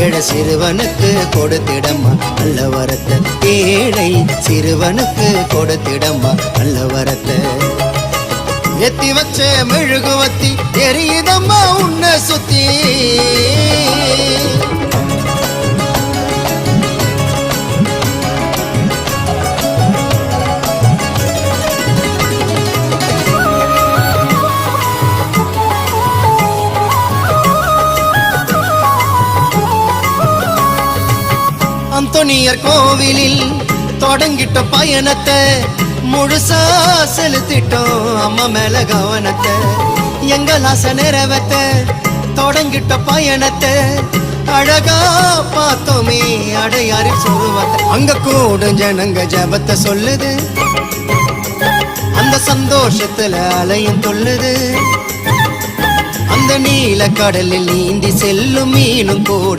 ஏழை சிறுவனுக்கு கொடுத்திடம்மா நல்ல வரத்தை, ஏழை சிறுவனுக்கு கொடுத்திடம்மா நல்ல வரத்தை. எத்தி வச்ச மெழுகுவத்தி எரியுதம்மா உன்னை சுத்தி, அந்தோனியர் கோவிலில் தொடங்கிட்ட பயணத்தை முழுசா செலுத்திட்டோம் அம்மா மேல கவனத்தை. எங்கள் ஆசை நிறைவேத்த தொடங்கிட்ட பயணத்தை அழகா பார்த்தோமே அடையாறு சொல்லுவத்தை. அங்க கூடும் ஜனங்க ஜபத்தை சொல்லுது, அந்த சந்தோஷத்துல அலையும் தொல்லுது. அந்த நீல கடலில் நீந்தி செல்லும் மீனும் கூட